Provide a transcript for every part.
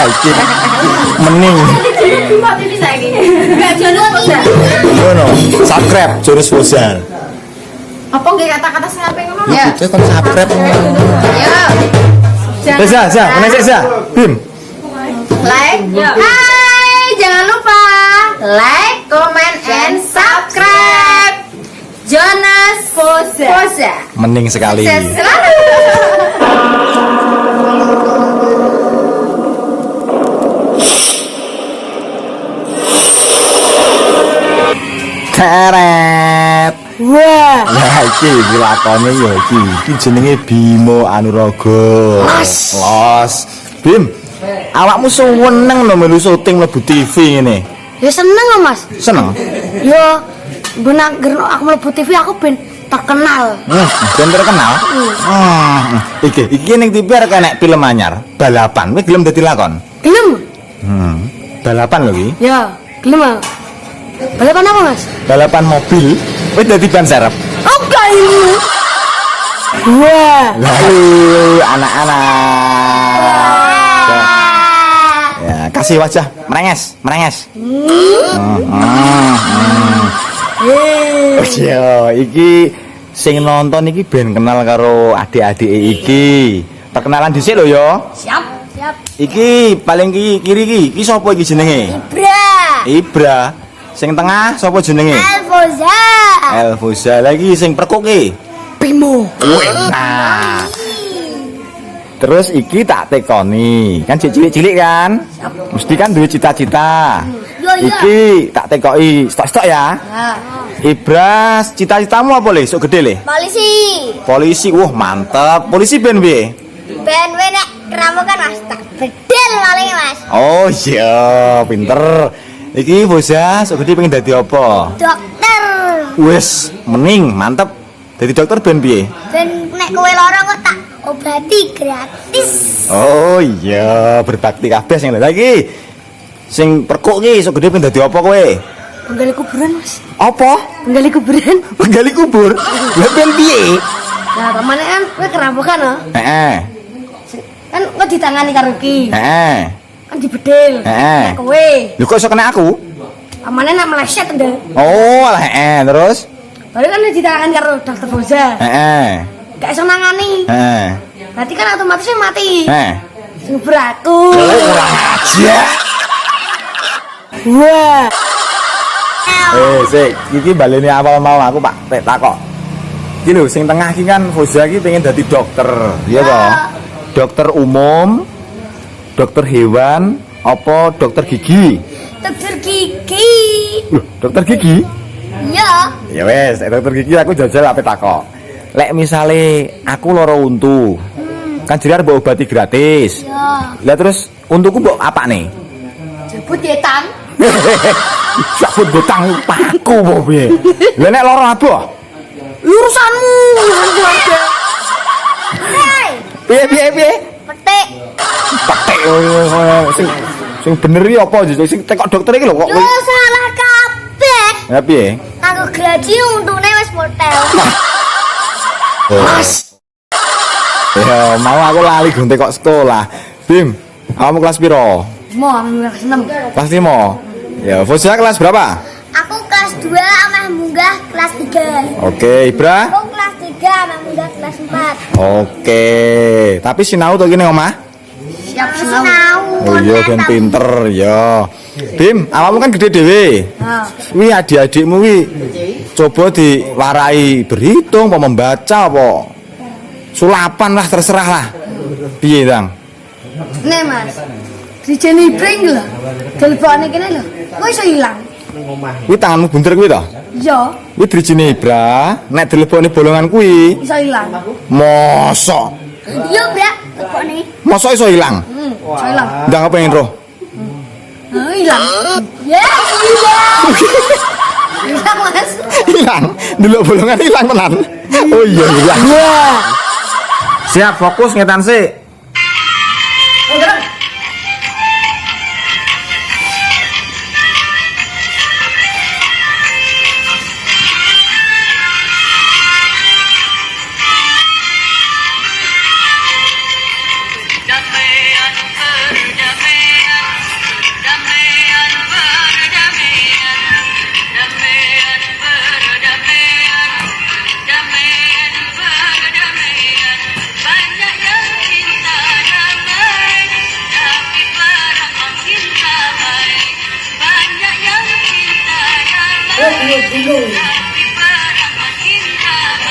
iki. Mending. Ngono, subscribe Jonas Fozal. Apa nggih kata-kata sing apik ngono? Ya. Itu kan subscribe. Ya. Bisa, mana sih, Bim. Like. Hai, jangan lupa like, comment, and subscribe. Jonas Fozal. Mending sekali. Sukses selalu. Keret. Wah. Nah, iki lakone ya iki. Iki jenenge Bimo Anuraga. Los. Bim. Awakmu seneng lho melu syuting mlebu TV ngene. Ya seneng loh mas. Seneng? Yo benar aku mlebu TV aku ben terkenal. Ben terkenal. Iki ning TV arek enek film anyar, balapan. Kowe gelem dadi lakon? Gelem? Balapan lho iki. Ya, gelem. Ah. Balapan apa mas? Balapan mobil. Kowe dadi ban serep. Oke ini. Wah. Anak-anak. Ya, kasih wajah merenges. Yo, iki sing nonton iki ben kenal karo adik-adik iki. Perkenalan dhisik lho ya. Siap. Iki paling kiri iki sapa iki jenenge? Ibra. Sing tengah sapa jenenge? Elfoza. Lagi sing perkuk ki? Bimo. Nah. Terus iki tak tekoni, kan cilik-cilik kan? Mesti kan duwe cita-cita. Iki tak tekoki, stok-stok ya. Ibra, cita-citamu apa le? Sok gede le? Polisi. Wah, mantep. Polisi ben piye? Ben nek keramukan mas tak bedel paling mas. Oh iya, pinter. Iki Boza, sok gede pengen dadi apa? Dokter. Wes, mending mantep. Dadi dokter ben piye? Ben nek kowe lara kok tak obati gratis. Oh iya, berbakti kabeh sing lagi. Sing perkuk ki sok gede pengen dadi apa kowe? Penggali kuburan mas. Apa? Penggali kuburan. Penggali kubur. Lah ben piye? Nah kemana kan kowe kerampokan loh. Heeh. Kan kok ditangani karo ki. Heeh. Kan dibedel. Heeh. Nek kowe. Lho kok iso kena aku? Amane nak meleset ndek. Oh, lah terus? Baru kan ditangani karo dokter Boza. Heeh. Gak iso nangani. Heeh. Berarti kan otomatis mati. Heeh. Sing beraku. Kurang aja. Wah. Sik, iki baleni awal mau aku Pak takok. Iki lho sing tengah iki kan Foza iki pengen dadi dokter, iya toh? Dokter umum, dokter hewan, apa dokter gigi? Dokter gigi. Loh, dokter gigi? Ya. Ya wes, dokter gigi aku jajal ape takok. Lek misale aku lara untu. Kan jadi mbok obati gratis. Ya. Lah terus untuku mbok apa nih? Jebut yetan. Sabut gotang paku apa piye? Lah nek lara apa? Urusanmu, urusan keluarga. Hei, Piye? petik. Petik sing bener iki apa sing tekok dokter iki lho kok. Yo salah kabeh. Ya piye? Aku gaji untune wis motel. Mas. Ya mau aku lali gonte kok sekolah. Bim, kamu kelas piro? Mau ambil kelas 6. Kelas 5. Ya, Foza kelas berapa? Aku kelas 2 ameh munggah kelas 3. Oke, Ibra. Aku kelas 3 ameh munggah kelas 4. Oke, tapi sinau to kene omah? Siap Sinau. Oh iya ben pinter ya. Bim, awakmu kan gede dhewe. Nah, Wi adik-adikmu wi coba diwarai berhitung apa membaca apa sulapan lah terserah lah. Piye, Dang? nih mas. Di Jenny Pring lho. Telepone kene lho. Kok iso ilang? Kuwi tanganmu bunter kuwi to? Iya, Kuwi drijine Ibra, nek telepone bolongan kuwi. iso ilang. Mosok. Iya, Bra. Tekone. Mosok iso ilang. Iso ilang. Ndang apa pengen roh? Ilang. Ya, iya. Ilang mas. Hilang. Delok bolongan hilang tenan. Oh iya hilang. Siap fokus ngetan sih. Damai,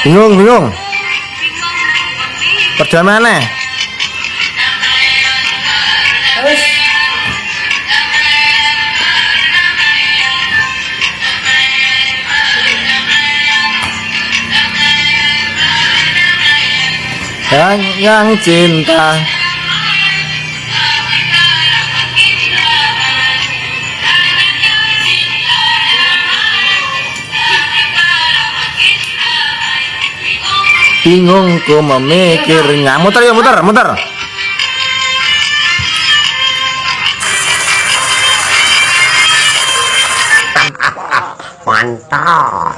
Bingung. Perjalanan mana? Yang cinta. Bingung ku memikirnya. Muter. Mantap.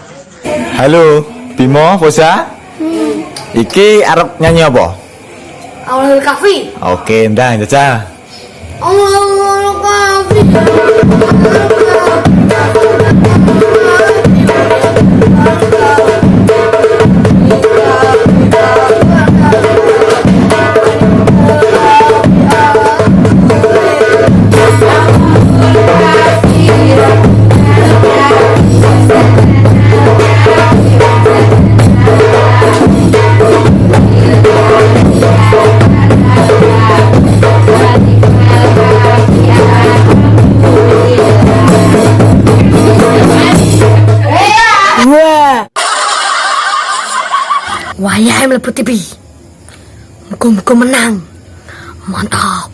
Halo, Bimo, Fosa. Iki arep nyanyi apa? Awal kafe. Oke, ndang jajal. Awal kafe. Wayai mlebu TV. Muga-muga menang. Mantap.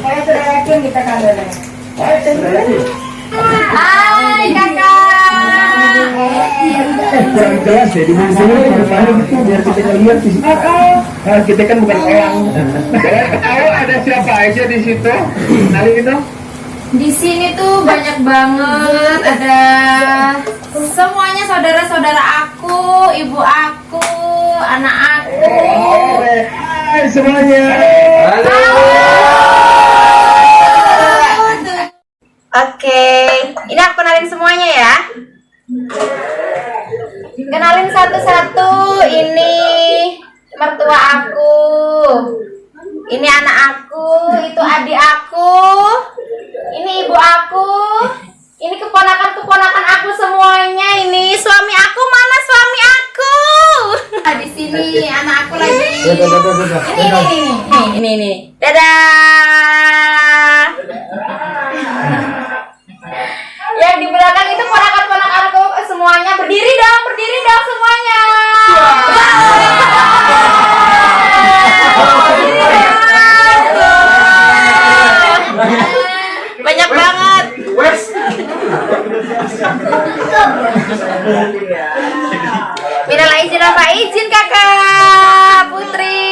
Hai kakak. Jelas ya di mana sini gitu biar kita lihat di sini. Kita kan bukan eyang. Ayo ada siapa aja di situ? Kenalin itu. Di sini tuh banyak banget, ada semuanya saudara-saudara aku, ibu aku, anak aku. Hai semuanya. Oke, ini aku kenalin semuanya ya. Kenalin satu-satu, ini mertua aku, ini anak aku, itu adik aku, ini ibu aku, ini keponakan-keponakan aku semuanya, ini suami aku, mana suami aku? Nah, di sini anak aku lagi. Ini. Dadah. Yang di belakang itu ponakan-ponakan aku semuanya, berdiri dong semuanya. Banyak banget. Minal izin apa izin kakak Putri.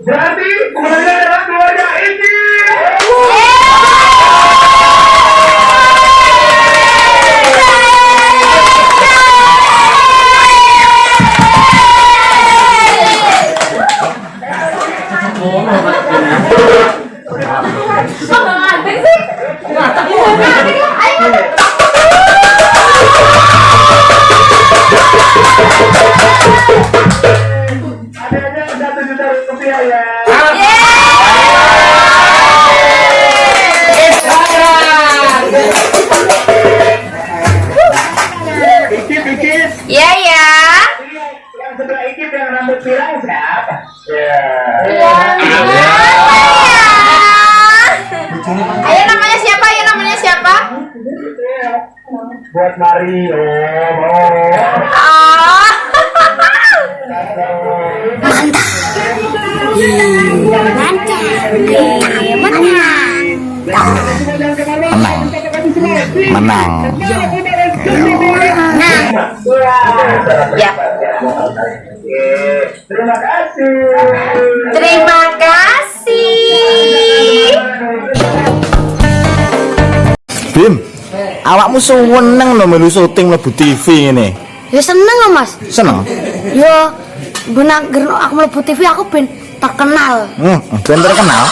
Berarti kemenangan adalah keluarga ini. Ada Rp1 juta ya. Ikip. Iya ya. Yang sebelah Ikip yang rambut pirang siapa? Ya. Ayo namanya siapa? Buat Mario. Oh, menang. Ya. Terima kasih. Terima kasih. Bim, awakmu seneng lho melu syuting mlebu TV ngene. Ya seneng lah mas. Seneng? Yo benar aku mlebu TV aku ben terkenal. Ben terkenal.